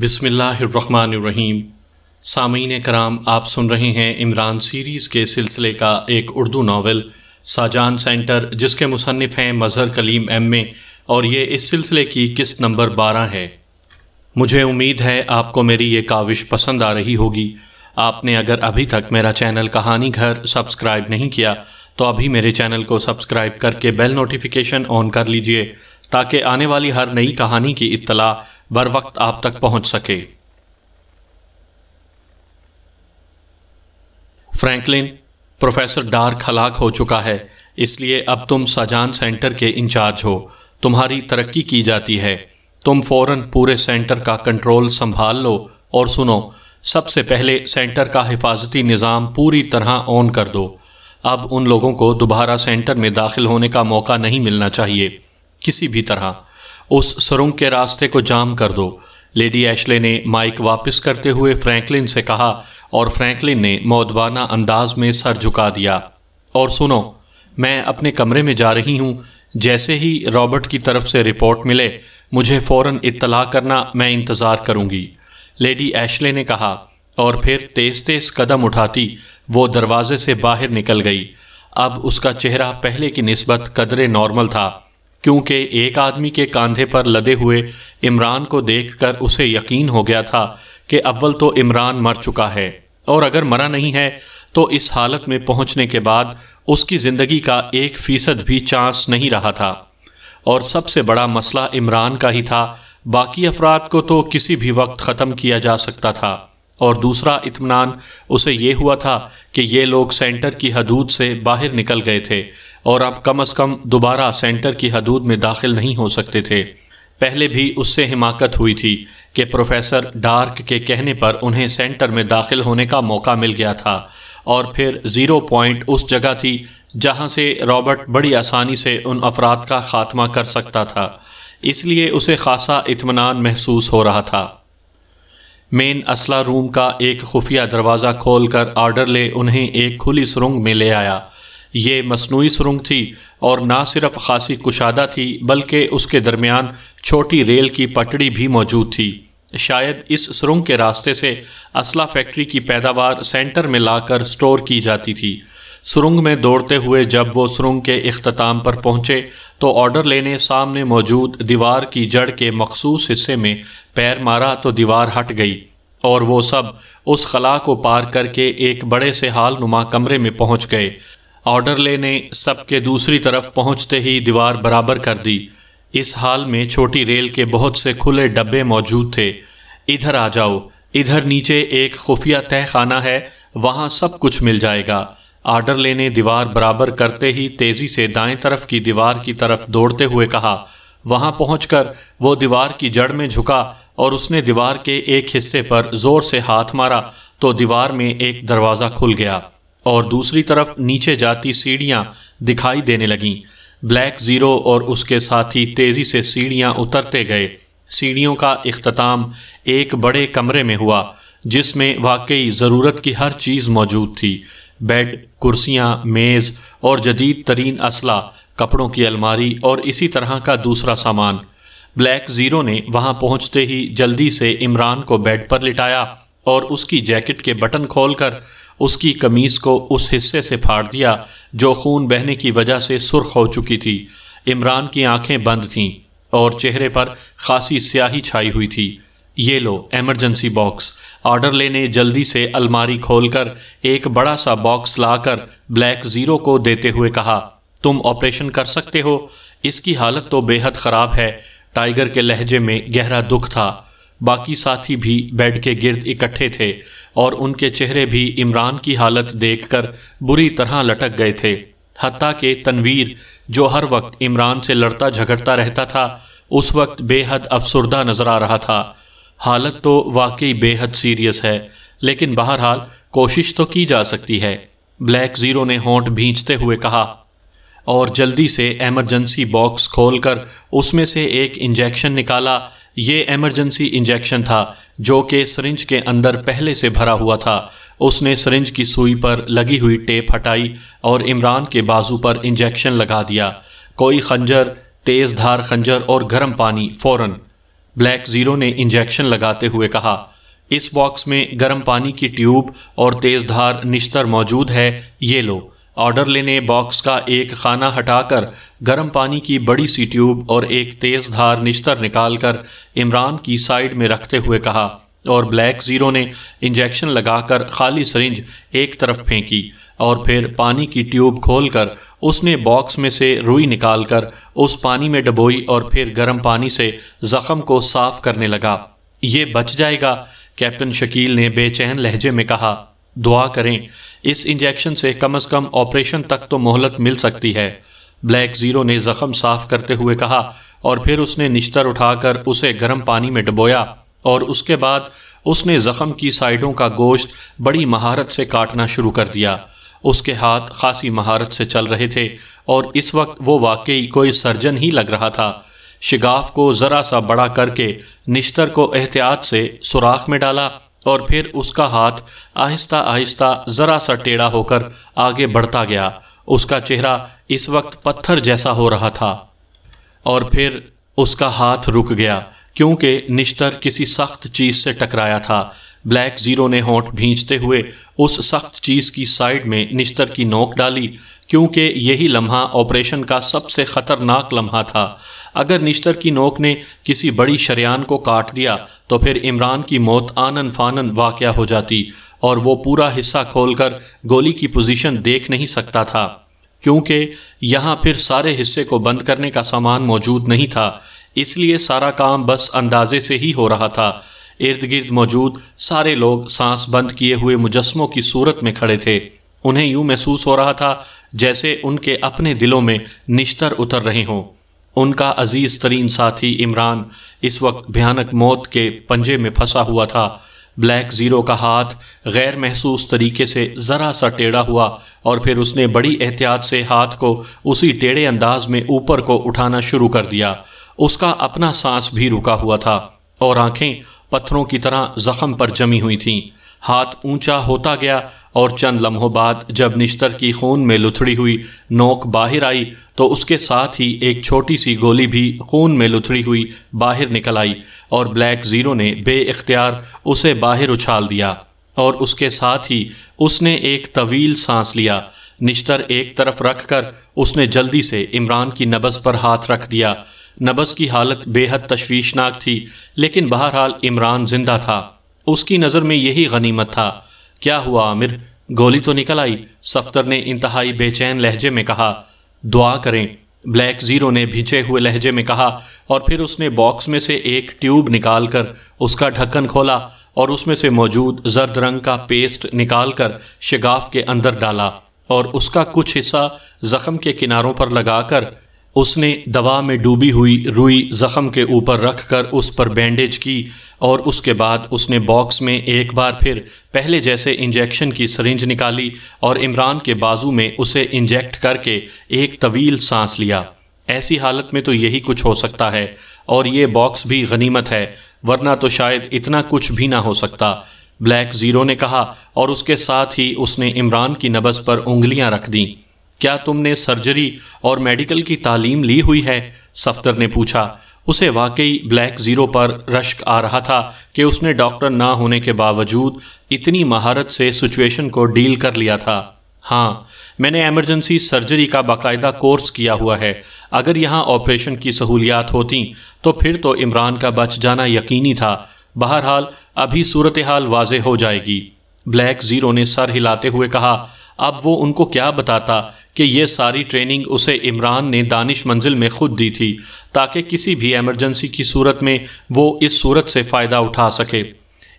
بسم اللہ الرحمن الرحیم۔ سامعین کرام، آپ سن رہے ہیں عمران سیریز کے سلسلے کا ایک اردو ناول ساجان سینٹر، جس کے مصنف ہیں مظہر کلیم ایم اے، اور یہ اس سلسلے کی قسط نمبر 12 ہے۔ مجھے امید ہے آپ کو میری یہ کاوش پسند آ رہی ہوگی۔ آپ نے اگر ابھی تک میرا چینل کہانی گھر سبسکرائب نہیں کیا تو ابھی میرے چینل کو سبسکرائب کر کے بیل نوٹیفیکیشن آن کر لیجئے تاکہ آنے والی ہر نئی کہانی کی اطلاع بر وقت آپ تک پہنچ سکے۔ فرینکلن، پروفیسر ڈارک ہلاک ہو چکا ہے، اس لیے اب تم ساجان سینٹر کے انچارج ہو۔ تمہاری ترقی کی جاتی ہے۔ تم فوراً پورے سینٹر کا کنٹرول سنبھال لو، اور سنو، سب سے پہلے سینٹر کا حفاظتی نظام پوری طرح آن کر دو۔ اب ان لوگوں کو دوبارہ سینٹر میں داخل ہونے کا موقع نہیں ملنا چاہیے، کسی بھی طرح۔ اس سرنگ کے راستے کو جام کر دو۔ لیڈی ایشلے نے مائک واپس کرتے ہوئے فرینکلن سے کہا، اور فرینکلن نے مؤدبانہ انداز میں سر جھکا دیا۔ اور سنو، میں اپنے کمرے میں جا رہی ہوں۔ جیسے ہی رابرٹ کی طرف سے رپورٹ ملے مجھے فوراً اطلاع کرنا، میں انتظار کروں گی، لیڈی ایشلے نے کہا، اور پھر تیز تیز قدم اٹھاتی وہ دروازے سے باہر نکل گئی۔ اب اس کا چہرہ پہلے کی نسبت قدرے نارمل تھا، کیونکہ ایک آدمی کے کاندھے پر لدے ہوئے عمران کو دیکھ کر اسے یقین ہو گیا تھا کہ اول تو عمران مر چکا ہے، اور اگر مرا نہیں ہے تو اس حالت میں پہنچنے کے بعد اس کی زندگی کا 1% بھی چانس نہیں رہا تھا۔ اور سب سے بڑا مسئلہ عمران کا ہی تھا، باقی افراد کو تو کسی بھی وقت ختم کیا جا سکتا تھا۔ اور دوسرا اطمینان اسے یہ ہوا تھا کہ یہ لوگ سینٹر کی حدود سے باہر نکل گئے تھے، اور اب کم از کم دوبارہ سینٹر کی حدود میں داخل نہیں ہو سکتے تھے۔ پہلے بھی اس سے حماقت ہوئی تھی کہ پروفیسر ڈارک کے کہنے پر انہیں سینٹر میں داخل ہونے کا موقع مل گیا تھا، اور پھر 0 پوائنٹ اس جگہ تھی جہاں سے رابرٹ بڑی آسانی سے ان افراد کا خاتمہ کر سکتا تھا، اس لیے اسے خاصا اطمینان محسوس ہو رہا تھا۔ مین اسلحہ روم کا ایک خفیہ دروازہ کھول کر آرڈرلے انہیں ایک کھلی سرنگ میں لے آیا۔ یہ مصنوعی سرنگ تھی، اور نہ صرف خاصی کشادہ تھی بلکہ اس کے درمیان چھوٹی ریل کی پٹڑی بھی موجود تھی۔ شاید اس سرنگ کے راستے سے اسلحہ فیکٹری کی پیداوار سینٹر میں لا کر سٹور کی جاتی تھی۔ سرنگ میں دوڑتے ہوئے جب وہ سرنگ کے اختتام پر پہنچے تو آرڈرلے نے سامنے موجود دیوار کی جڑ کے مخصوص حصے میں پیر مارا تو دیوار ہٹ گئی، اور وہ سب اس خلا کو پار کر کے ایک بڑے سے ہال نما کمرے میں پہنچ گئے۔ آرڈرلے نے سب کے دوسری طرف پہنچتے ہی دیوار برابر کر دی۔ اس ہال میں چھوٹی ریل کے بہت سے کھلے ڈبے موجود تھے۔ ادھر آ جاؤ، ادھر نیچے ایک خفیہ تہہ خانہ ہے، وہاں سب کچھ مل جائے گا۔ آرڈرلے نے دیوار برابر کرتے ہی تیزی سے دائیں طرف کی دیوار کی طرف دوڑتے ہوئے کہا۔ وہاں پہنچ کر وہ دیوار کی جڑ میں جھکا، اور اس نے دیوار کے ایک حصے پر زور سے ہاتھ مارا تو دیوار میں ایک دروازہ کھل گیا، اور دوسری طرف نیچے جاتی سیڑھیاں دکھائی دینے لگیں۔ بلیک زیرو اور اس کے ساتھی تیزی سے سیڑھیاں اترتے گئے۔ سیڑھیوں کا اختتام ایک بڑے کمرے میں ہوا، جس میں واقعی ضرورت کی ہر چیز موجود تھی: بیڈ، کرسیاں، میز، اور جدید ترین اسلحہ، کپڑوں کی الماری، اور اسی طرح کا دوسرا سامان۔ بلیک زیرو نے وہاں پہنچتے ہی جلدی سے عمران کو بیڈ پر لٹایا، اور اس کی جیکٹ کے بٹن کھول کر اس کی قمیص کو اس حصے سے پھاڑ دیا جو خون بہنے کی وجہ سے سرخ ہو چکی تھی۔ عمران کی آنکھیں بند تھیں، اور چہرے پر خاصی سیاہی چھائی ہوئی تھی۔ یہ لو ایمرجنسی باکس، آرڈرلے نے جلدی سے الماری کھول کر ایک بڑا سا باکس لا کر بلیک زیرو کو دیتے ہوئے کہا، تم آپریشن کر سکتے ہو، اس کی حالت تو بے حد خراب ہے۔ ٹائیگر کے لہجے میں گہرا دکھ تھا۔ باقی ساتھی بھی بیڈ کے گرد اکٹھے تھے، اور ان کے چہرے بھی عمران کی حالت دیکھ کر بری طرح لٹک گئے تھے۔ حتیٰ کہ تنویر، جو ہر وقت عمران سے لڑتا جھگڑتا رہتا تھا، اس وقت بے حد افسردہ نظر آ رہا تھا۔ حالت تو واقعی بے حد سیریس ہے، لیکن بہرحال کوشش تو کی جا سکتی ہے، بلیک زیرو نے ہونٹ بھینچتے ہوئے کہا، اور جلدی سے ایمرجنسی باکس کھول کر اس میں سے ایک انجیکشن نکالا۔ یہ ایمرجنسی انجیکشن تھا جو کہ سرنج کے اندر پہلے سے بھرا ہوا تھا۔ اس نے سرنج کی سوئی پر لگی ہوئی ٹیپ ہٹائی اور عمران کے بازو پر انجیکشن لگا دیا۔ کوئی خنجر، تیز دھار خنجر اور گرم پانی فوراً۔ بلیک زیرو نے انجیکشن لگاتے ہوئے کہا، اس باکس میں گرم پانی کی ٹیوب اور تیز دھار نشتر موجود ہے، یہ لو۔ آرڈرلے نے باکس کا ایک خانہ ہٹا کر گرم پانی کی بڑی سی ٹیوب اور ایک تیز دھار نشتر نکال کر عمران کی سائیڈ میں رکھتے ہوئے کہا، اور بلیک زیرو نے انجیکشن لگا کر خالی سرنج ایک طرف پھینکی اور پھر پانی کی ٹیوب کھول کر اس نے باکس میں سے روئی نکال کر اس پانی میں ڈبوئی اور پھر گرم پانی سے زخم کو صاف کرنے لگا۔ یہ بچ جائے گا، کیپٹن شکیل نے بے چین لہجے میں کہا۔ دعا کریں، اس انجیکشن سے کم از کم آپریشن تک تو مہلت مل سکتی ہے، بلیک زیرو نے زخم صاف کرتے ہوئے کہا، اور پھر اس نے نشتر اٹھا کر اسے گرم پانی میں ڈبویا اور اس کے بعد اس نے زخم کی سائیڈوں کا گوشت بڑی مہارت سے کاٹنا شروع کر دیا۔ اس کے ہاتھ خاصی مہارت سے چل رہے تھے اور اس وقت وہ واقعی کوئی سرجن ہی لگ رہا تھا۔ شگاف کو ذرا سا بڑا کر کے نشتر کو احتیاط سے سوراخ میں ڈالا اور پھر اس کا ہاتھ آہستہ آہستہ ذرا سا ٹیڑھا ہو کر آگے بڑھتا گیا۔ اس کا چہرہ اس وقت پتھر جیسا ہو رہا تھا اور پھر اس کا ہاتھ رک گیا کیونکہ نشتر کسی سخت چیز سے ٹکرایا تھا۔ بلیک زیرو نے ہونٹ بھینچتے ہوئے اس سخت چیز کی سائیڈ میں نشتر کی نوک ڈالی کیونکہ یہی لمحہ آپریشن کا سب سے خطرناک لمحہ تھا۔ اگر نشتر کی نوک نے کسی بڑی شریان کو کاٹ دیا تو پھر عمران کی موت آنن فانن واقع ہو جاتی اور وہ پورا حصہ کھول کر گولی کی پوزیشن دیکھ نہیں سکتا تھا کیونکہ یہاں پھر سارے حصے کو بند کرنے کا سامان موجود نہیں تھا، اس لیے سارا کام بس اندازے سے ہی ہو رہا تھا۔ ارد گرد موجود سارے لوگ سانس بند کیے ہوئے مجسموں کی صورت میں کھڑے تھے۔ انہیں یوں محسوس ہو رہا تھا جیسے ان کے اپنے دلوں میں نشتر اتر رہے ہوں۔ ان کا عزیز ترین ساتھی عمران اس وقت بھیانک موت کے پنجے میں پھنسا ہوا تھا۔ بلیک زیرو کا ہاتھ غیر محسوس طریقے سے ذرا سا ٹیڑھا ہوا اور پھر اس نے بڑی احتیاط سے ہاتھ کو اسی ٹیڑھے انداز میں اوپر کو اٹھانا شروع کر دیا۔ اس کا اپنا سانس بھی رکا ہوا تھا اور آنکھیں پتھروں کی طرح زخم پر جمی ہوئی تھیں۔ ہاتھ اونچا ہوتا گیا اور چند لمحوں بعد جب نشتر کی خون میں لتھڑی ہوئی نوک باہر آئی تو اس کے ساتھ ہی ایک چھوٹی سی گولی بھی خون میں لتھڑی ہوئی باہر نکل آئی اور بلیک زیرو نے بے اختیار اسے باہر اچھال دیا اور اس کے ساتھ ہی اس نے ایک طویل سانس لیا۔ نشتر ایک طرف رکھ کر اس نے جلدی سے عمران کی نبض پر ہاتھ رکھ دیا۔ نبض کی حالت بے حد تشویشناک تھی لیکن بہرحال عمران زندہ تھا۔ اس کی نظر میں یہی غنیمت تھا۔ کیا ہوا عامر؟ گولی تو نکل آئی، صفدر نے انتہائی بے چین لہجے میں کہا۔ دعا کریں، بلیک زیرو نے بھینچے ہوئے لہجے میں کہا اور پھر اس نے باکس میں سے ایک ٹیوب نکال کر اس کا ڈھکن کھولا اور اس میں سے موجود زرد رنگ کا پیسٹ نکال کر شگاف کے اندر ڈالا اور اس کا کچھ حصہ زخم کے کناروں پر لگا کر اس نے دوا میں ڈوبی ہوئی روئی زخم کے اوپر رکھ کر اس پر بینڈیج کی اور اس کے بعد اس نے باکس میں ایک بار پھر پہلے جیسے انجیکشن کی سرنج نکالی اور عمران کے بازو میں اسے انجیکٹ کر کے ایک طویل سانس لیا۔ ایسی حالت میں تو یہی کچھ ہو سکتا ہے اور یہ باکس بھی غنیمت ہے، ورنہ تو شاید اتنا کچھ بھی نہ ہو سکتا، بلیک زیرو نے کہا اور اس کے ساتھ ہی اس نے عمران کی نبض پر انگلیاں رکھ دیں۔ کیا تم نے سرجری اور میڈیکل کی تعلیم لی ہوئی ہے؟ صفدر نے پوچھا۔ اسے واقعی بلیک زیرو پر رشک آ رہا تھا کہ اس نے ڈاکٹر نہ ہونے کے باوجود اتنی مہارت سے سچویشن کو ڈیل کر لیا تھا۔ ہاں، میں نے ایمرجنسی سرجری کا باقاعدہ کورس کیا ہوا ہے۔ اگر یہاں آپریشن کی سہولیات ہوتیں تو پھر تو عمران کا بچ جانا یقینی تھا۔ بہرحال ابھی صورتحال واضح ہو جائے گی، بلیک زیرو نے سر ہلاتے ہوئے کہا۔ اب وہ ان کو کیا بتاتا کہ یہ ساری ٹریننگ اسے عمران نے دانش منزل میں خود دی تھی تاکہ کسی بھی ایمرجنسی کی صورت میں وہ اس صورت سے فائدہ اٹھا سکے۔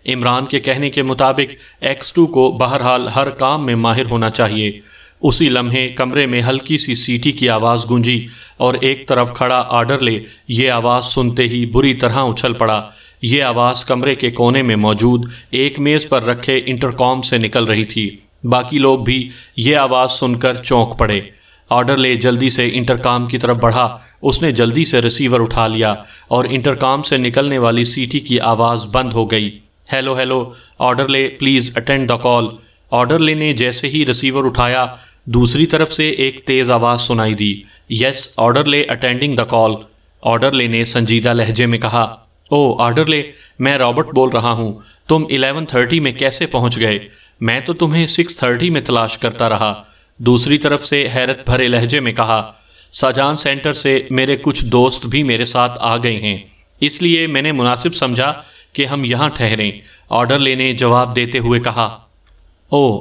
عمران کے کہنے کے مطابق X2 کو بہرحال ہر کام میں ماہر ہونا چاہیے۔ اسی لمحے کمرے میں ہلکی سی سیٹی کی آواز گونجی اور ایک طرف کھڑا آرڈرلے یہ آواز سنتے ہی بری طرح اچھل پڑا۔ یہ آواز کمرے کے کونے میں موجود ایک میز پر رکھے انٹرکام سے نکل رہی تھی۔ باقی لوگ بھی یہ آواز سن کر چونک پڑے۔ آرڈرلے جلدی سے انٹرکام کی طرف بڑھا۔ اس نے جلدی سے ریسیور اٹھا لیا اور انٹرکام سے نکلنے والی سیٹی کی آواز بند ہو گئی۔ Hello hello orderly, please attend the call. Orderly نے جیسے ہی ریسیور اٹھایا دوسری طرف سے ایک تیز آواز سنائی دی۔ یس آرڈرلے، اٹینڈنگ دا کال، آرڈرلے نے سنجیدہ لہجے میں کہا۔ آرڈر لے، میں رابرٹ بول رہا ہوں، تم 11:30 میں کیسے پہنچ گئے؟ میں تو تمہیں 6:30 میں تلاش کرتا رہا۔ دوسری طرف سے حیرت بھرے لہجے میں کہا، ساجان سینٹر سے میرے کچھ دوست بھی میرے ساتھ آ گئے ہیں، اس لیے میں نے مناسب سمجھا کہ ہم یہاں ٹھہریں۔ آرڈر لینے جواب دیتے ہوئے کہا،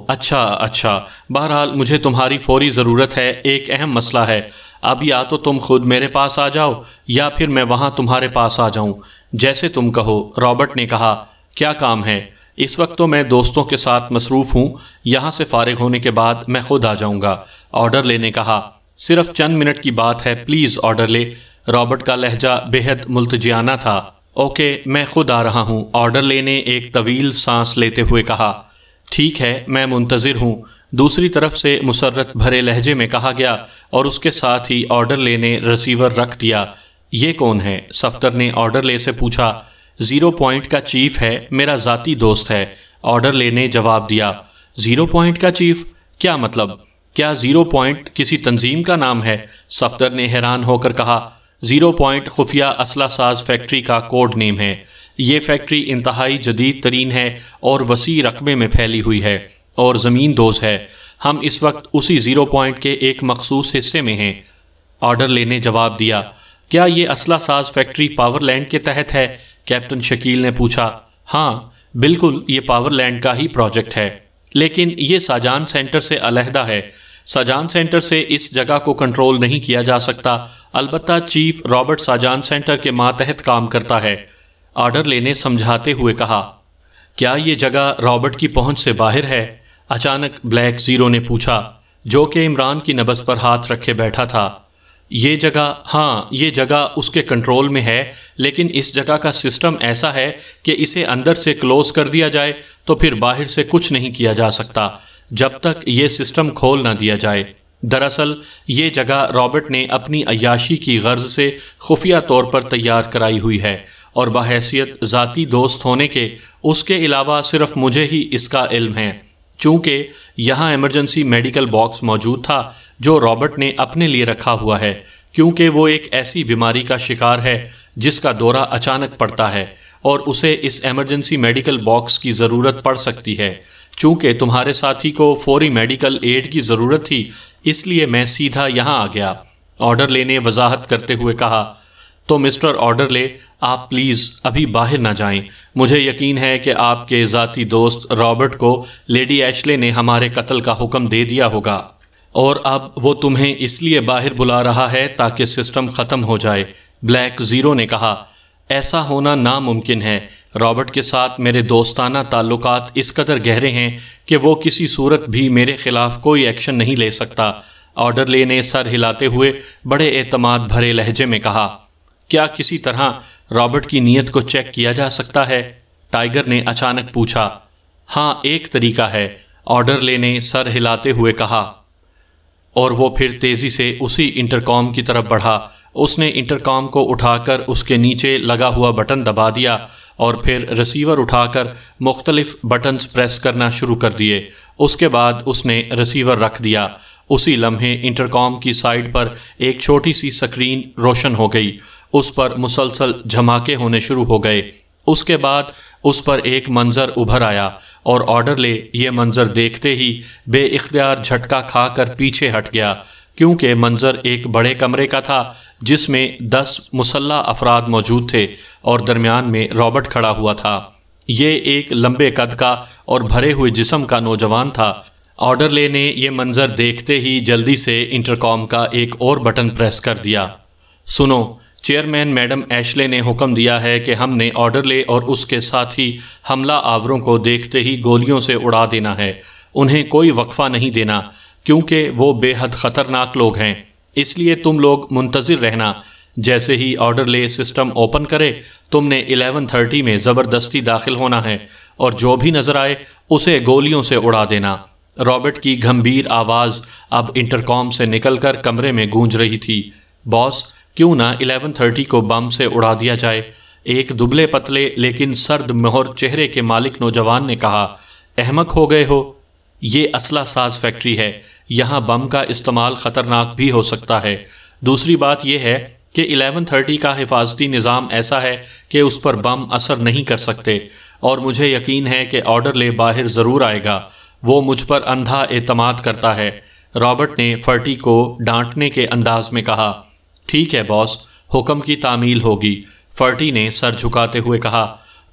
اچھا، بہرحال مجھے تمہاری فوری ضرورت ہے، ایک اہم مسئلہ ہے۔ اب یا تو تم خود میرے پاس آ جاؤ یا پھر میں وہاں تمہارے پاس آ جاؤں، جیسے تم کہو۔ رابرٹ نے کہا، کیا کام ہے؟ اس وقت تو میں دوستوں کے ساتھ مصروف ہوں، یہاں سے فارغ ہونے کے بعد میں خود آ جاؤں گا۔ آرڈر لے نے کہا، صرف چند منٹ کی بات ہے، پلیز آرڈر لے۔ رابرٹ کا لہجہ بے حد ملتجیانہ تھا۔ اوکے، میں خود آ رہا ہوں، آرڈر لے نے ایک طویل سانس لیتے ہوئے کہا۔ ٹھیک ہے، میں منتظر ہوں، دوسری طرف سے مسرت بھرے لہجے میں کہا گیا، اور اس کے ساتھ ہی آرڈر لے نے ریسیور رکھ دیا۔ یہ کون ہے؟ صفدر نے آرڈر لے سے پوچھا۔ 0 پوائنٹ کا چیف ہے، میرا ذاتی دوست ہے، آرڈر لے نے جواب دیا۔ 0 پوائنٹ کا چیف؟ کیا مطلب؟ کیا 0 پوائنٹ کسی تنظیم کا نام ہے؟ صفدر نے حیران ہو کر کہا، 0 پوائنٹ خفیہ اسلحہ ساز فیکٹری کا کوڈ نیم ہے۔ یہ فیکٹری انتہائی جدید ترین ہے اور وسیع رقبے میں پھیلی ہوئی ہے اور زمین دوز ہے۔ ہم اس وقت اسی 0 پوائنٹ کے ایک مخصوص حصے میں ہیں، آرڈر لے نے جواب دیا۔ کیا یہ اسلحہ ساز فیکٹری پاور لینڈ کے تحت ہے؟ کیپٹن شکیل نے پوچھا۔ ہاں بالکل، یہ پاور لینڈ کا ہی پروجیکٹ ہے، لیکن یہ ساجان سینٹر سے علیحدہ ہے۔ ساجان سینٹر سے اس جگہ کو کنٹرول نہیں کیا جا سکتا، البتہ چیف رابرٹ ساجان سینٹر کے ماتحت کام کرتا ہے، آرڈر لینے سمجھاتے ہوئے کہا۔ کیا یہ جگہ رابرٹ کی پہنچ سے باہر ہے؟ اچانک بلیک زیرو نے پوچھا، جو کہ عمران کی نبض پر ہاتھ رکھے بیٹھا تھا۔ یہ جگہ، ہاں یہ جگہ اس کے کنٹرول میں ہے، لیکن اس جگہ کا سسٹم ایسا ہے کہ اسے اندر سے کلوز کر دیا جائے تو پھر باہر سے کچھ نہیں کیا جا سکتا جب تک یہ سسٹم کھول نہ دیا جائے۔ دراصل یہ جگہ رابرٹ نے اپنی عیاشی کی غرض سے خفیہ طور پر تیار کرائی ہوئی ہے، اور بحیثیت ذاتی دوست ہونے کے اس کے علاوہ صرف مجھے ہی اس کا علم ہے۔ چونکہ یہاں ایمرجنسی میڈیکل باکس موجود تھا جو رابرٹ نے اپنے لیے رکھا ہوا ہے، کیونکہ وہ ایک ایسی بیماری کا شکار ہے جس کا دورہ اچانک پڑتا ہے اور اسے اس ایمرجنسی میڈیکل باکس کی ضرورت پڑ سکتی ہے۔ چونکہ تمہارے ساتھی کو فوری میڈیکل ایڈ کی ضرورت تھی، اس لیے میں سیدھا یہاں آ گیا، آرڈر لے نے وضاحت کرتے ہوئے کہا۔ تو مسٹر آرڈر لے، آپ پلیز ابھی باہر نہ جائیں، مجھے یقین ہے کہ آپ کے ذاتی دوست رابرٹ کو لیڈی ایشلے نے ہمارے قتل کا حکم دے دیا ہوگا، اور اب وہ تمہیں اس لیے باہر بلا رہا ہے تاکہ سسٹم ختم ہو جائے، بلیک زیرو نے کہا۔ ایسا ہونا ناممکن ہے، رابرٹ کے ساتھ میرے دوستانہ تعلقات اس قدر گہرے ہیں کہ وہ کسی صورت بھی میرے خلاف کوئی ایکشن نہیں لے سکتا، آرڈر لے نے سر ہلاتے ہوئے بڑے اعتماد بھرے لہجے میں کہا۔ کیا کسی طرح رابرٹ کی نیت کو چیک کیا جا سکتا ہے؟ ٹائیگر نے اچانک پوچھا۔ ہاں ایک طریقہ ہے، آرڈر لے نے سر ہلاتے ہوئے کہا، اور وہ پھر تیزی سے اسی انٹرکام کی طرف بڑھا۔ اس نے انٹرکام کو اٹھا کر اس کے نیچے لگا ہوا بٹن دبا دیا اور پھر ریسیور اٹھا کر مختلف بٹنز پریس کرنا شروع کر دیے۔ اس کے بعد اس نے ریسیور رکھ دیا۔ اسی لمحے انٹرکام کی سائیڈ پر ایک چھوٹی سی سکرین روشن ہو گئی، اس پر مسلسل جھماکے ہونے شروع ہو گئے۔ اس کے بعد اس پر ایک منظر ابھر آیا اور آرڈر لے یہ منظر دیکھتے ہی بے اختیار جھٹکا کھا کر پیچھے ہٹ گیا، کیونکہ منظر ایک بڑے کمرے کا تھا جس میں 10 مسلح افراد موجود تھے اور درمیان میں رابرٹ کھڑا ہوا تھا۔ یہ ایک لمبے قد کا اور بھرے ہوئے جسم کا نوجوان تھا۔ آرڈر لے نے یہ منظر دیکھتے ہی جلدی سے انٹرکام کا ایک اور بٹن پریس کر دیا۔ سنو، چیئرمین میڈم ایشلے نے حکم دیا ہے کہ ہم نے آرڈر لے اور اس کے ساتھی حملہ آوروں کو دیکھتے ہی گولیوں سے اڑا دینا ہے، انہیں کوئی وقفہ نہیں دینا، کیونکہ وہ بے حد خطرناک لوگ ہیں۔ اس لیے تم لوگ منتظر رہنا، جیسے ہی آرڈر لے سسٹم اوپن کرے تم نے 11:30 میں زبردستی داخل ہونا ہے اور جو بھی نظر آئے اسے گولیوں سے اڑا دینا۔ رابرٹ کی گھمبیر آواز اب انٹرکام سے نکل کر کمرے میں گونج رہی تھی۔ باس، کیوں نہ 11:30 کو بم سے اڑا دیا جائے؟ ایک دبلے پتلے لیکن سرد مہر چہرے کے مالک نوجوان نے کہا۔ احمق ہو گئے ہو، یہ اسلحہ ساز فیکٹری ہے، یہاں بم کا استعمال خطرناک بھی ہو سکتا ہے۔ دوسری بات یہ ہے کہ 11:30 کا حفاظتی نظام ایسا ہے کہ اس پر بم اثر نہیں کر سکتے، اور مجھے یقین ہے کہ آرڈر لے باہر ضرور آئے گا۔ وہ مجھ پر اندھا اعتماد کرتا ہے، رابرٹ نے فرٹی کو ڈانٹنے کے انداز میں کہا۔ ٹھیک ہے باس، حکم کی تعمیل ہوگی، فرٹی نے سر جھکاتے ہوئے کہا۔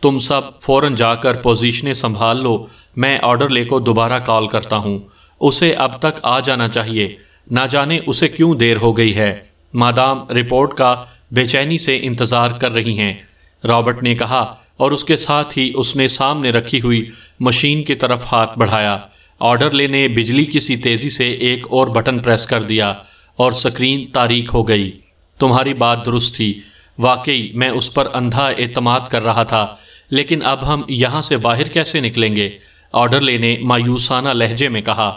تم سب فوراً جا کر پوزیشنیں سنبھال لو، میں آرڈر لے کو دوبارہ کال کرتا ہوں۔ اسے اب تک آ جانا چاہیے، نہ جانے اسے کیوں دیر ہو گئی ہے، مادام رپورٹ کا بے چینی سے انتظار کر رہی ہیں، رابرٹ نے کہا، اور اس کے ساتھ ہی اس نے سامنے رکھی ہوئی مشین کی طرف ہاتھ بڑھایا۔ آرڈر لینے بجلی کی سی تیزی سے ایک اور بٹن پریس کر دیا اور سکرین تاریک ہو گئی۔ تمہاری بات درست تھی، واقعی میں اس پر اندھا اعتماد کر رہا تھا، لیکن اب ہم یہاں سے باہر کیسے نکلیں گے؟ آرڈر لینے مایوسانہ لہجے میں کہا۔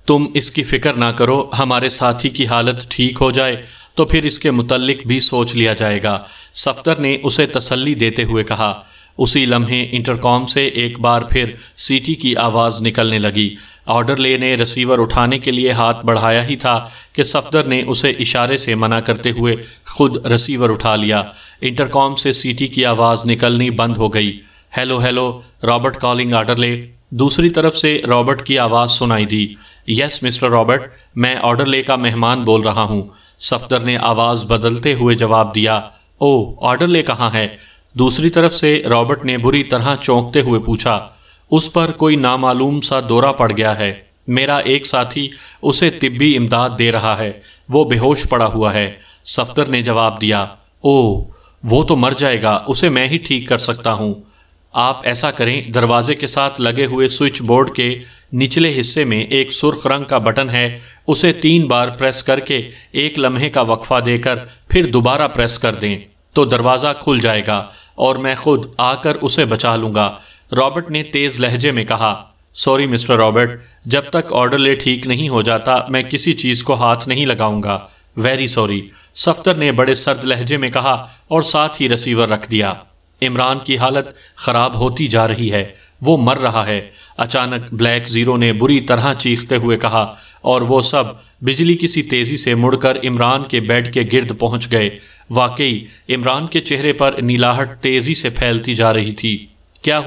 تم اس کی فکر نہ کرو، ہمارے ساتھی کی حالت ٹھیک ہو جائے تو پھر اس کے متعلق بھی سوچ لیا جائے گا، صفدر نے اسے تسلی دیتے ہوئے کہا۔ اسی لمحے انٹرکام سے ایک بار پھر سیٹی کی آواز نکلنے لگی۔ آرڈر لے نے رسیور اٹھانے کے لیے ہاتھ بڑھایا ہی تھا کہ صفدر نے اسے اشارے سے منع کرتے ہوئے خود رسیور اٹھا لیا۔ انٹرکام سے سیٹی کی آواز نکلنی بند ہو گئی۔ Hello hello, Robert calling order لے۔ دوسری طرف سے رابرٹ کی آواز سنائی دی۔ یس مسٹر رابرٹ، میں آرڈر لے کا مہمان بول رہا ہوں، صفدر نے آواز بدلتے ہوئے جواب دیا۔ او، آرڈر لے کہاں ہے؟ دوسری طرف سے رابرٹ نے بری طرح چونکتے ہوئے پوچھا۔ اس پر کوئی نامعلوم سا دورہ پڑ گیا ہے، میرا ایک ساتھی اسے طبی امداد دے رہا ہے، وہ بے ہوش پڑا ہوا ہے، صفدر نے جواب دیا۔ او، وہ تو مر جائے گا، اسے میں ہی ٹھیک کر سکتا ہوں۔ آپ ایسا کریں، دروازے کے ساتھ لگے ہوئے سوئچ بورڈ کے نچلے حصے میں ایک سرخ رنگ کا بٹن ہے، اسے 3 بار پریس کر کے ایک لمحے کا وقفہ دے کر پھر دوبارہ پریس کر دیں تو دروازہ کھل جائے گا اور میں خود آ کر اسے بچا لوں گا، رابرٹ نے تیز لہجے میں کہا۔ سوری مسٹر رابرٹ، جب تک آرڈر لے ٹھیک نہیں ہو جاتا میں کسی چیز کو ہاتھ نہیں لگاؤں گا، ویری سوری، صفدر نے بڑے سرد لہجے میں کہا اور ساتھ ہی رسیور رکھ دیا۔ عمران کی حالت خراب ہوتی جا رہی ہے، وہ مر رہا ہے، اچانک بلیک زیرو نے بری طرح چیختے ہوئے کہا، اور وہ سب بجلی کی سی تیزی سے مڑ کر عمران کے بیڈ کے گرد پہنچ گئے۔ واقعی عمران کے چہرے پر نیلاہٹ تیزی سے پھیلتی جا رہی تھی۔ کیا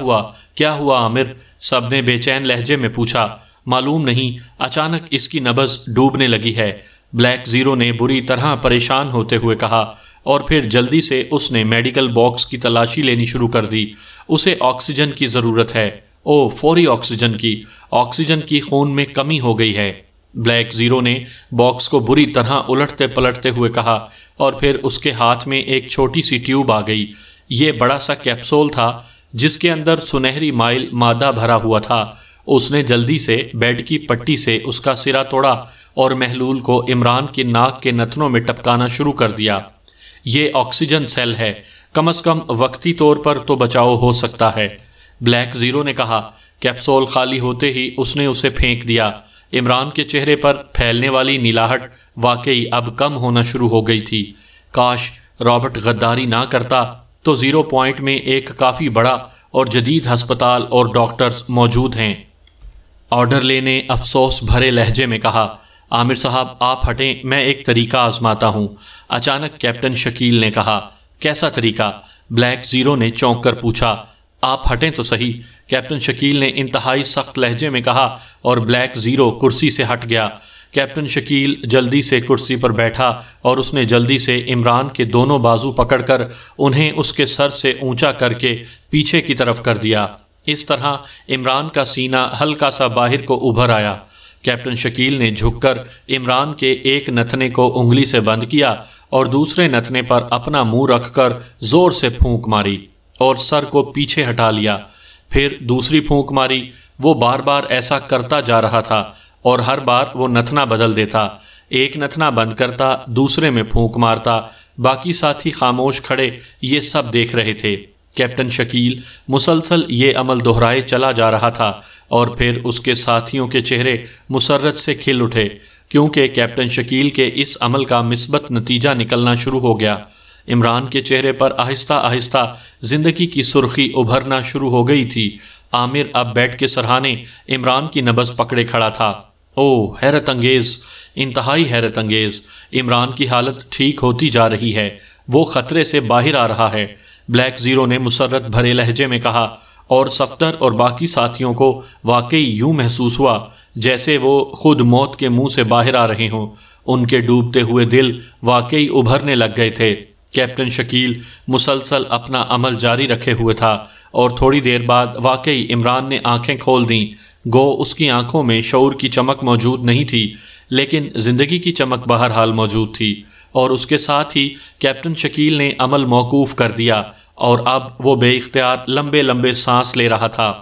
ہوا عامر؟ سب نے بے چین لہجے میں پوچھا۔ معلوم نہیں، اچانک اس کی نبض ڈوبنے لگی ہے، بلیک زیرو نے بری طرح پریشان ہوتے ہوئے کہا، اور پھر جلدی سے اس نے میڈیکل باکس کی تلاشی لینی شروع کر دی۔ اسے آکسیجن کی ضرورت ہے، او فوری آکسیجن کی خون میں کمی ہو گئی ہے، بلیک زیرو نے باکس کو بری طرح الٹتے پلٹتے ہوئے کہا، اور پھر اس کے ہاتھ میں ایک چھوٹی سی ٹیوب آ گئی۔ یہ بڑا سا کیپسول تھا جس کے اندر سنہری مائل مادہ بھرا ہوا تھا۔ اس نے جلدی سے بیڈ کی پٹی سے اس کا سرا توڑا اور محلول کو عمران کی ناک کے نتنوں میں ٹپکانا شروع کر دیا۔ یہ آکسیجن سیل ہے، کم از کم وقتی طور پر تو بچاؤ ہو سکتا ہے، بلیک زیرو نے کہا۔ کیپسول خالی ہوتے ہی اس نے اسے پھینک دیا۔ عمران کے چہرے پر پھیلنے والی نیلاہٹ واقعی اب کم ہونا شروع ہو گئی تھی۔ کاش رابرٹ غداری نہ کرتا تو 0 پوائنٹ میں ایک کافی بڑا اور جدید ہسپتال اور ڈاکٹرز موجود ہیں، آرڈر لینے افسوس بھرے لہجے میں کہا۔ عامر صاحب آپ ہٹیں، میں ایک طریقہ آزماتا ہوں، اچانک کیپٹن شکیل نے کہا۔ کیسا طریقہ؟ بلیک زیرو نے چونک کر پوچھا۔ آپ ہٹیں تو صحیح، کیپٹن شکیل نے انتہائی سخت لہجے میں کہا، اور بلیک زیرو کرسی سے ہٹ گیا۔ کیپٹن شکیل جلدی سے کرسی پر بیٹھا اور اس نے جلدی سے عمران کے دونوں بازو پکڑ کر انہیں اس کے سر سے اونچا کر کے پیچھے کی طرف کر دیا۔ اس طرح عمران کا سینہ ہلکا سا باہر کو ابھر آیا۔ کیپٹن شکیل نے جھک کر عمران کے ایک نتنے کو انگلی سے بند کیا اور دوسرے نتنے پر اپنا منہ رکھ کر زور سے پھونک ماری اور سر کو پیچھے ہٹا لیا۔ پھر دوسری پھونک ماری۔ وہ بار بار ایسا کرتا جا رہا تھا اور ہر بار وہ نتنا بدل دیتا، ایک نتنا بند کرتا، دوسرے میں پھونک مارتا۔ باقی ساتھی خاموش کھڑے یہ سب دیکھ رہے تھے۔ کیپٹن شکیل مسلسل یہ عمل دہرائے چلا جا رہا تھا اور پھر اس کے ساتھیوں کے چہرے مسرت سے کھل اٹھے، کیونکہ کیپٹن شکیل کے اس عمل کا مثبت نتیجہ نکلنا شروع ہو گیا۔ عمران کے چہرے پر آہستہ آہستہ زندگی کی سرخی ابھرنا شروع ہو گئی تھی۔ عامر اب بیڈ کے سرہانے عمران کی نبض پکڑے کھڑا تھا۔ او حیرت انگیز! انتہائی حیرت انگیز۔ عمران کی حالت ٹھیک ہوتی جا رہی ہے، وہ خطرے سے باہر آ رہا ہے، بلیک زیرو نے مسرت بھرے لہجے میں کہا، اور صفدر اور باقی ساتھیوں کو واقعی یوں محسوس ہوا جیسے وہ خود موت کے منہ سے باہر آ رہے ہوں۔ ان کے ڈوبتے ہوئے دل واقعی ابھرنے لگ گئے تھے۔ کیپٹن شکیل مسلسل اپنا عمل جاری رکھے ہوئے تھا، اور تھوڑی دیر بعد واقعی عمران نے آنکھیں کھول دیں۔ گو اس کی آنکھوں میں شعور کی چمک موجود نہیں تھی، لیکن زندگی کی چمک بہرحال موجود تھی، اور اس کے ساتھ ہی کیپٹن شکیل نے عمل موقوف کر دیا، اور اب وہ بے اختیار لمبے لمبے سانس لے رہا تھا۔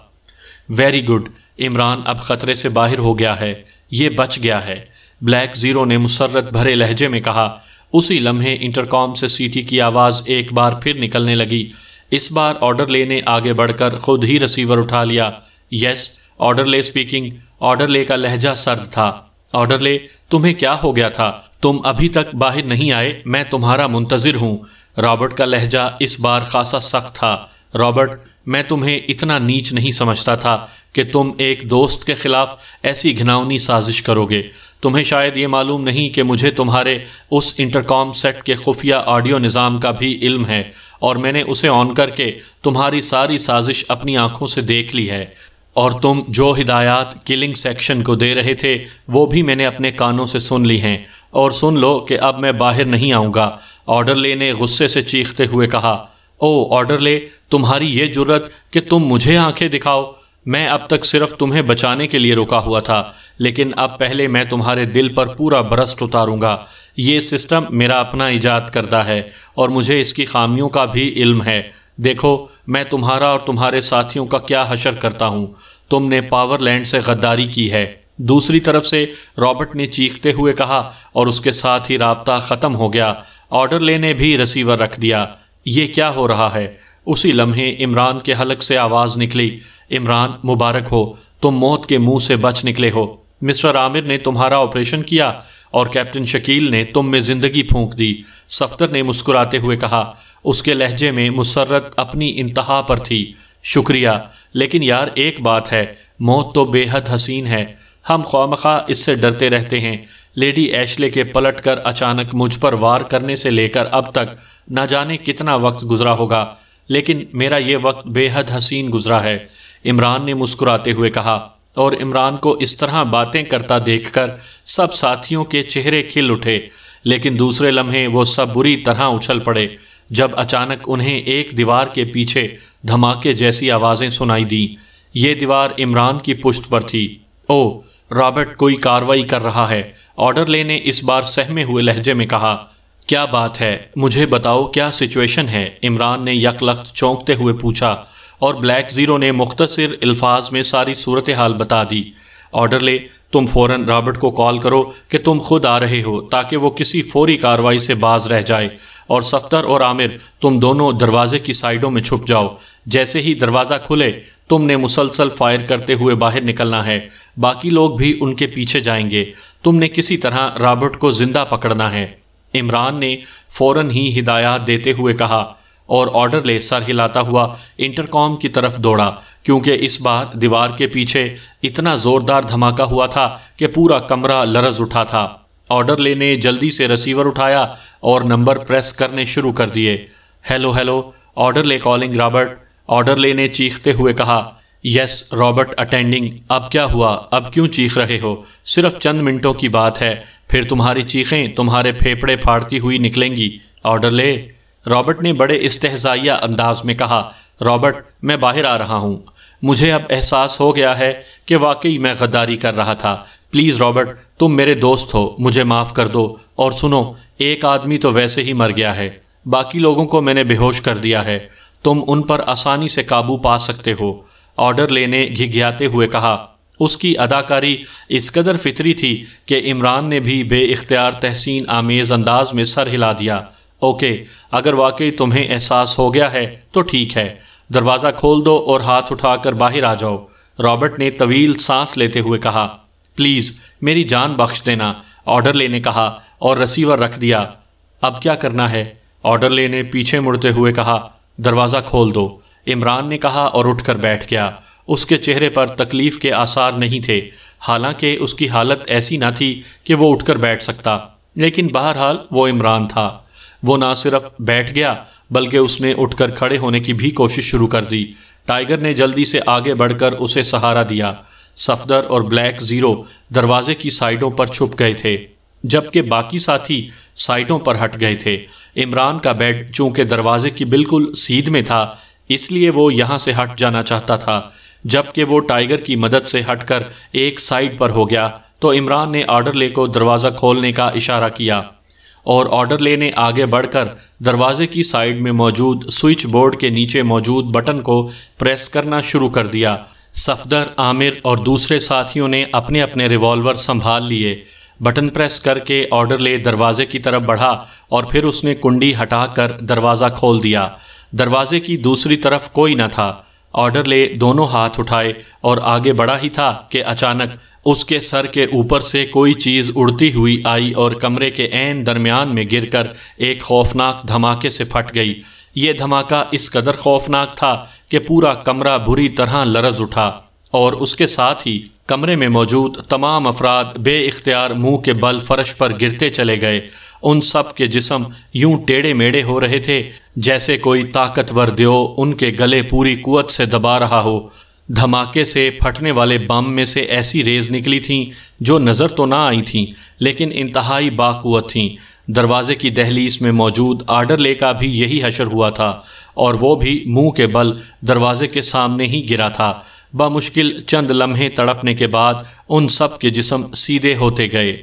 ویری گڈ، عمران اب خطرے سے باہر ہو گیا ہے، یہ بچ گیا ہے، بلیک زیرو نے مسرت بھرے لہجے میں کہا۔ اسی لمحے انٹرکام سے سیٹی کی آواز ایک بار پھر نکلنے لگی۔ اس بار آرڈرلے نے آگے بڑھ کر خود ہی ریسیور اٹھا لیا۔ یس، آرڈرلے اسپیکنگ۔ آرڈرلے کا لہجہ سرد تھا۔ آرڈرلے، تمہیں کیا ہو گیا تھا؟ تم ابھی تک باہر نہیں آئے، میں تمہارا منتظر ہوں۔ رابرٹ کا لہجہ اس بار خاصا سخت تھا۔ رابرٹ، میں تمہیں اتنا نیچ نہیں سمجھتا تھا کہ تم ایک دوست کے خلاف ایسی گھناؤنی سازش کرو گے۔ تمہیں شاید یہ معلوم نہیں کہ مجھے تمہارے اس انٹرکام سیٹ کے خفیہ آڈیو نظام کا بھی علم ہے، اور میں نے اسے آن کر کے تمہاری ساری سازش اپنی آنکھوں سے دیکھ لی ہے، اور تم جو ہدایات کلنگ سیکشن کو دے رہے تھے وہ بھی میں نے اپنے کانوں سے سن لی ہیں، اور سن لو کہ اب میں باہر نہیں آؤں گا۔ آرڈرلے نے غصے سے چیختے ہوئے کہا۔ او آرڈرلے، تمہاری یہ جرت کہ تم مجھے آنکھیں دکھاؤ! میں اب تک صرف تمہیں بچانے کے لیے رکا ہوا تھا، لیکن اب پہلے میں تمہارے دل پر پورا برسٹ اتاروں گا۔ یہ سسٹم میرا اپنا ایجاد کردہ ہے، اور مجھے اس کی خامیوں کا بھی علم ہے۔ دیکھو میں تمہارا اور تمہارے ساتھیوں کا کیا حشر کرتا ہوں۔ تم نے پاور لینڈ سے غداری کی ہے۔ دوسری طرف سے رابرٹ نے چیختے ہوئے کہا، اور اس کے ساتھ ہی رابطہ ختم ہو گیا۔ آرڈرلے نے بھی ریسیور رکھ دیا۔ یہ کیا ہو رہا ہے؟ اسی لمحے عمران کے حلق سے آواز نکلی۔ عمران، مبارک ہو، تم موت کے منہ سے بچ نکلے ہو۔ مسٹر عامر نے تمہارا آپریشن کیا، اور کیپٹن شکیل نے تم میں زندگی پھونک دی، صفدر نے مسکراتے ہوئے کہا۔ اس کے لہجے میں مسرت اپنی انتہا پر تھی۔ شکریہ، لیکن یار ایک بات ہے، موت تو بے حد حسین ہے، ہم خواہ اس سے ڈرتے رہتے ہیں۔ لیڈی ایشلے کے پلٹ کر اچانک مجھ پر وار کرنے سے لے کر اب تک نہ جانے کتنا وقت گزرا ہوگا، لیکن میرا یہ وقت بے حد حسین گزرا ہے، عمران نے مسکراتے ہوئے کہا، اور عمران کو اس طرح باتیں کرتا دیکھ کر سب ساتھیوں کے چہرے کھل اٹھے، لیکن دوسرے لمحے وہ سب بری طرح اچھل پڑے جب اچانک انہیں ایک دیوار کے پیچھے دھماکے جیسی آوازیں سنائی دیں۔ یہ دیوار عمران کی پشت پر تھی۔ او رابرٹ، کوئی کاروائی کر رہا ہے، آرڈرلے نے اس بار سہمے ہوئے لہجے میں کہا۔ کیا بات ہے، مجھے بتاؤ کیا سچویشن ہے، عمران نے یک لخت چونکتے ہوئے پوچھا، اور بلیک زیرو نے مختصر الفاظ میں ساری صورتحال بتا دی۔ آرڈرلے، تم فوراً رابرٹ کو کال کرو کہ تم خود آ رہے ہو، تاکہ وہ کسی فوری کارروائی سے باز رہ جائے، اور صفدر اور عامر تم دونوں دروازے کی سائیڈوں میں چھپ جاؤ۔ جیسے ہی دروازہ کھلے تم نے مسلسل فائر کرتے ہوئے باہر نکلنا ہے، باقی لوگ بھی ان کے پیچھے جائیں گے۔ تم نے کسی طرح رابرٹ کو زندہ پکڑنا ہے۔ عمران نے فوراً ہی ہدایات دیتے ہوئے کہا، اور آرڈرلے سر ہلاتا ہوا انٹرکام کی طرف دوڑا، کیونکہ اس بار دیوار کے پیچھے اتنا زوردار دھماکہ ہوا تھا کہ پورا کمرہ لرز اٹھا تھا۔ آرڈرلے نے جلدی سے ریسیور اٹھایا اور نمبر پریس کرنے شروع کر دیے۔ ہیلو ہیلو، آرڈرلے کالنگ رابرٹ، آرڈرلے نے چیختے ہوئے کہا۔ یس رابرٹ اٹینڈنگ۔ اب کیا ہوا؟ اب کیوں چیخ رہے ہو؟ صرف چند منٹوں کی بات ہے، پھر تمہاری چیخیں تمہارے پھیپھڑے پھاڑتی ہوئی نکلیں گی۔ آرڈرلے، رابرٹ نے بڑے استہزائیہ انداز میں کہا۔ رابرٹ، میں باہر آ رہا ہوں، مجھے اب احساس ہو گیا ہے کہ واقعی میں غداری کر رہا تھا۔ پلیز رابرٹ، تم میرے دوست ہو، مجھے معاف کر دو، اور سنو، ایک آدمی تو ویسے ہی مر گیا ہے، باقی لوگوں کو میں نے بے ہوش کر دیا ہے، تم ان پر آسانی سے قابو پا سکتے ہو۔ آرڈرلے نے گھگھیاتے ہوئے کہا۔ اس کی اداکاری اس قدر فطری تھی کہ عمران نے بھی بے اختیار تحسین آمیز انداز میں سر ہلا دیا۔ اوکے، اگر واقعی تمہیں احساس ہو گیا ہے تو ٹھیک ہے، دروازہ کھول دو اور ہاتھ اٹھا کر باہر آ جاؤ، رابرٹ نے طویل سانس لیتے ہوئے کہا۔ پلیز میری جان بخش دینا، آرڈرلے نے کہا، اور ریسیور رکھ دیا۔ اب کیا کرنا ہے؟ آرڈرلے نے پیچھے مڑتے ہوئے کہا۔ دروازہ کھول دو، عمران نے کہا اور اٹھ کر بیٹھ گیا۔ اس کے چہرے پر تکلیف کے آثار نہیں تھے، حالانکہ اس کی حالت ایسی نہ تھی کہ وہ اٹھ کر بیٹھ سکتا، لیکن بہرحال وہ عمران تھا۔ وہ نہ صرف بیٹھ گیا بلکہ اس نے اٹھ کر کھڑے ہونے کی بھی کوشش شروع کر دی۔ ٹائیگر نے جلدی سے آگے بڑھ کر اسے سہارا دیا۔ صفدر اور بلیک زیرو دروازے کی سائیڈوں پر چھپ گئے تھے، جبکہ باقی ساتھی سائیڈوں پر ہٹ گئے تھے۔ عمران کا بیڈ چونکہ دروازے کی بالکل سیدھ میں تھا، اس لیے وہ یہاں سے ہٹ جانا چاہتا تھا۔ جبکہ وہ ٹائیگر کی مدد سے ہٹ کر ایک سائیڈ پر ہو گیا تو عمران نے آرڈرلے کو دروازہ کھولنے کا اشارہ کیا، اور آرڈرلے نے آگے بڑھ کر دروازے کی سائیڈ میں موجود سوئچ بورڈ کے نیچے موجود بٹن کو پریس کرنا شروع کر دیا۔ صفدر، عامر اور دوسرے ساتھیوں نے اپنے اپنے ریوالور سنبھال لیے۔ بٹن پریس کر کے آرڈرلے دروازے کی طرف بڑھا اور پھر اس نے کنڈی ہٹا کر دروازہ کھول دیا۔ دروازے کی دوسری طرف کوئی نہ تھا۔ آرڈرلے دونوں ہاتھ اٹھائے اور آگے بڑھا ہی تھا کہ اچانک اس کے سر کے اوپر سے کوئی چیز اڑتی ہوئی آئی اور کمرے کے عین درمیان میں گر کر ایک خوفناک دھماکے سے پھٹ گئی۔ یہ دھماکہ اس قدر خوفناک تھا کہ پورا کمرہ بری طرح لرز اٹھا، اور اس کے ساتھ ہی کمرے میں موجود تمام افراد بے اختیار منہ کے بل فرش پر گرتے چلے گئے۔ ان سب کے جسم یوں ٹیڑے میڑے ہو رہے تھے جیسے کوئی طاقتور دیو ان کے گلے پوری قوت سے دبا رہا ہو۔ دھماکے سے پھٹنے والے بم میں سے ایسی ریز نکلی تھیں جو نظر تو نہ آئی تھیں لیکن انتہائی باقوت تھیں۔ دروازے کی دہلیز میں موجود آرڈرلے کا بھی یہی حشر ہوا تھا، اور وہ بھی منہ کے بل دروازے کے سامنے ہی گرا تھا۔ بمشکل چند لمحے تڑپنے کے بعد ان سب کے جسم سیدھے ہوتے گئے۔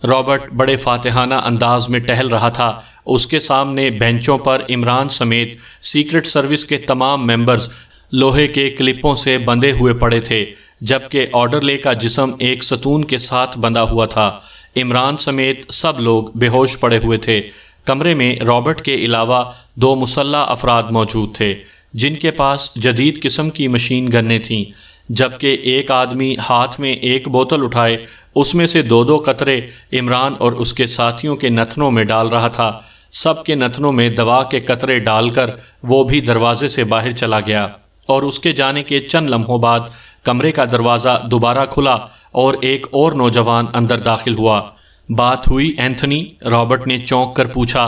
رابرٹ بڑے فاتحانہ انداز میں ٹہل رہا تھا۔ اس کے سامنے بینچوں پر عمران سمیت سیکرٹ سروس کے تمام ممبرز لوہے کے کلپوں سے بندھے ہوئے پڑے تھے، جبکہ آرڈرلے کا جسم ایک ستون کے ساتھ بندھا ہوا تھا۔ عمران سمیت سب لوگ بے ہوش پڑے ہوئے تھے۔ کمرے میں رابرٹ کے علاوہ 2 مسلح افراد موجود تھے جن کے پاس جدید قسم کی مشین گنیں تھیں، جبکہ ایک آدمی ہاتھ میں ایک بوتل اٹھائے اس میں سے 2 قطرے عمران اور اس کے ساتھیوں کے نتنوں میں ڈال رہا تھا۔ سب کے نتنوں میں دوا کے قطرے ڈال کر وہ بھی دروازے سے باہر چلا گیا، اور اس کے جانے کے چند لمحوں بعد کمرے کا دروازہ دوبارہ کھلا اور ایک اور نوجوان اندر داخل ہوا۔ بات ہوئی اینتھنی؟ رابرٹ نے چونک کر پوچھا۔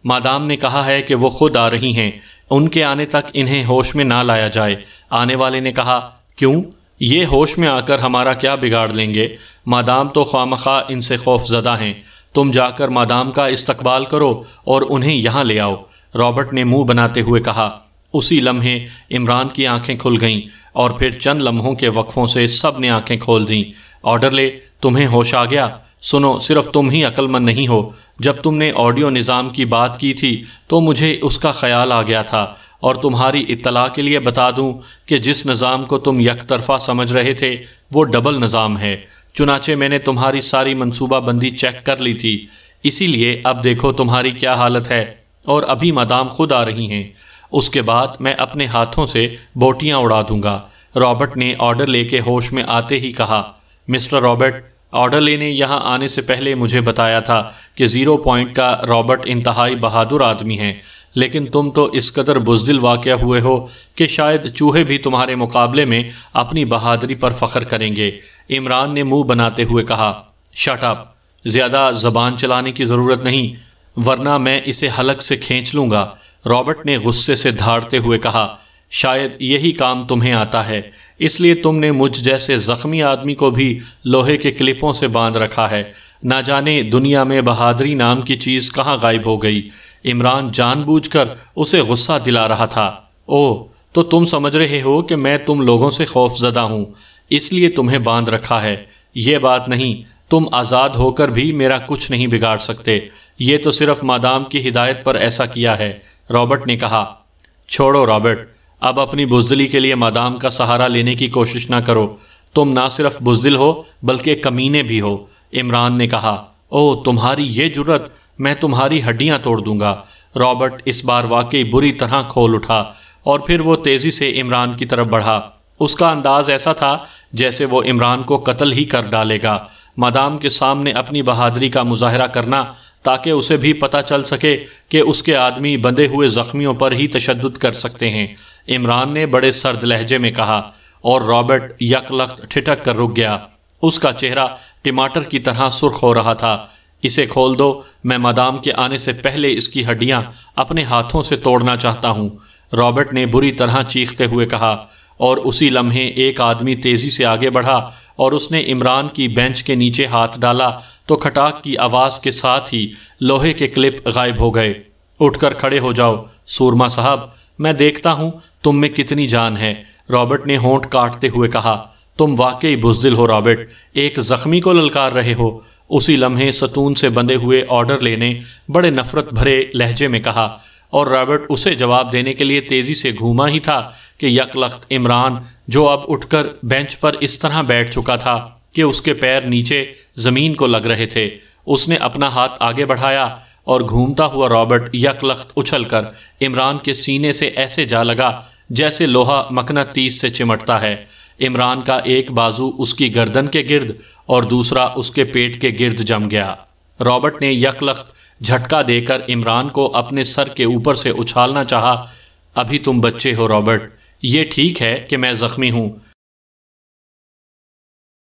مادام نے کہا ہے کہ وہ خود آ رہی ہیں، ان کے آنے تک انہیں ہوش میں نہ لایا جائے۔ آنے والے نے کہا۔ کیوں؟ یہ ہوش میں آ کر ہمارا کیا بگاڑ لیں گے؟ مادام تو خوامخواہ ان سے خوف زدہ ہیں۔ تم جا کر مادام کا استقبال کرو اور انہیں یہاں لے آؤ، رابرٹ نے منہ بناتے ہوئے کہا۔ اسی لمحے عمران کی آنکھیں کھل گئیں، اور پھر چند لمحوں کے وقفوں سے سب نے آنکھیں کھول دیں۔ آرڈرلے، تمہیں ہوش آ گیا؟ سنو، صرف تم ہی عقل مند نہیں ہو۔ جب تم نے آڈیو نظام کی بات کی تھی تو مجھے اس کا خیال آ گیا تھا، اور تمہاری اطلاع کے لیے بتا دوں کہ جس نظام کو تم یک طرفہ سمجھ رہے تھے وہ ڈبل نظام ہے۔ چنانچہ میں نے تمہاری ساری منصوبہ بندی چیک کر لی تھی، اسی لیے اب دیکھو تمہاری کیا حالت ہے، اور ابھی مادام خود آ رہی ہیں۔ اس کے بعد میں اپنے ہاتھوں سے بوٹیاں اڑا دوں گا، رابرٹ نے آرڈرلے کے ہوش میں آتے ہی کہا۔ مسٹر رابرٹ، آرڈرلے نے یہاں آنے سے پہلے مجھے بتایا تھا کہ 0 پوائنٹ کا رابرٹ انتہائی بہادر آدمی ہے، لیکن تم تو اس قدر بزدل واقع ہوئے ہو کہ شاید چوہے بھی تمہارے مقابلے میں اپنی بہادری پر فخر کریں گے۔ عمران نے منہ بناتے ہوئے کہا۔ شٹ اپ، زیادہ زبان چلانے کی ضرورت نہیں، ورنہ میں اسے حلق سے کھینچ لوں گا، رابرٹ نے غصے سے دھاڑتے ہوئے کہا۔ شاید یہی کام تمہیں آتا ہے، اس لیے تم نے مجھ جیسے زخمی آدمی کو بھی لوہے کے کلپوں سے باندھ رکھا ہے۔ نہ جانے دنیا میں بہادری نام کی چیز کہاں غائب ہو گئی۔ عمران جان بوجھ کر اسے غصہ دلا رہا تھا۔ اوہ، تو تم سمجھ رہے ہو کہ میں تم لوگوں سے خوف زدہ ہوں، اس لیے تمہیں باندھ رکھا ہے۔ یہ بات نہیں، تم آزاد ہو کر بھی میرا کچھ نہیں بگاڑ سکتے، یہ تو صرف مادام کی ہدایت پر ایسا کیا ہے، رابرٹ نے کہا۔ چھوڑو رابرٹ، اب اپنی بزدلی کے لیے مادام کا سہارا لینے کی کوشش نہ کرو، تم نہ صرف بزدل ہو بلکہ کمینے بھی ہو، عمران نے کہا۔ اوہ، تمہاری یہ جرت، میں تمہاری ہڈیاں توڑ دوں گا۔ رابرٹ اس بار واقعی بری طرح کھول اٹھا، اور پھر وہ تیزی سے عمران کی طرف بڑھا۔ اس کا انداز ایسا تھا جیسے وہ عمران کو قتل ہی کر ڈالے گا۔ مادام کے سامنے اپنی بہادری کا مظاہرہ کرنا تاکہ اسے بھی پتہ چل سکے کہ اس کے آدمی بندھے ہوئے زخمیوں پر ہی تشدد کر سکتے ہیں۔ عمران نے بڑے سرد لہجے میں کہا، اور رابرٹ یک لخت ٹھٹک کر رک گیا۔ اس کا چہرہ ٹماٹر کی طرح سرخ ہو رہا تھا۔ اسے کھول دو، میں مدام کے آنے سے پہلے اس کی ہڈیاں اپنے ہاتھوں سے توڑنا چاہتا ہوں، رابرٹ نے بری طرح چیختے ہوئے کہا، اور اسی لمحے ایک آدمی تیزی سے آگے بڑھا اور اس نے عمران کی بینچ کے نیچے ہاتھ ڈالا تو کھٹاک کی آواز کے ساتھ ہی لوہے کے کلپ غائب ہو گئے۔ اٹھ کر کھڑے ہو جاؤ سورما صاحب، میں دیکھتا ہوں تم میں کتنی جان ہے، رابرٹ نے ہونٹ کاٹتے ہوئے کہا۔ تم واقعی بزدل ہو رابرٹ، ایک زخمی کو للکار رہے ہو، اسی لمحے ستون سے بندھے ہوئے آرڈر لینے بڑے نفرت بھرے لہجے میں کہا، اور رابرٹ اسے جواب دینے کے لیے تیزی سے گھوما ہی تھا کہ یک لخت عمران، جو اب اٹھ کر بینچ پر اس طرح بیٹھ چکا تھا کہ اس کے پیر نیچے زمین کو لگ رہے تھے، اس نے اپنا ہاتھ آگے بڑھایا اور گھومتا ہوا رابرٹ یک لخت اچھل کر عمران کے سینے سے ایسے جا لگا جیسے لوہا مقناطیس سے چمٹتا ہے۔ عمران کا ایک بازو اس کی گردن کے گرد اور دوسرا اس کے پیٹ کے گرد جم گیا۔ رابرٹ نے یک لخت جھٹکا دے کر عمران کو اپنے سر کے اوپر سے اچھالنا چاہا۔ ابھی تم بچے ہو رابرٹ، یہ ٹھیک ہے کہ میں زخمی ہوں،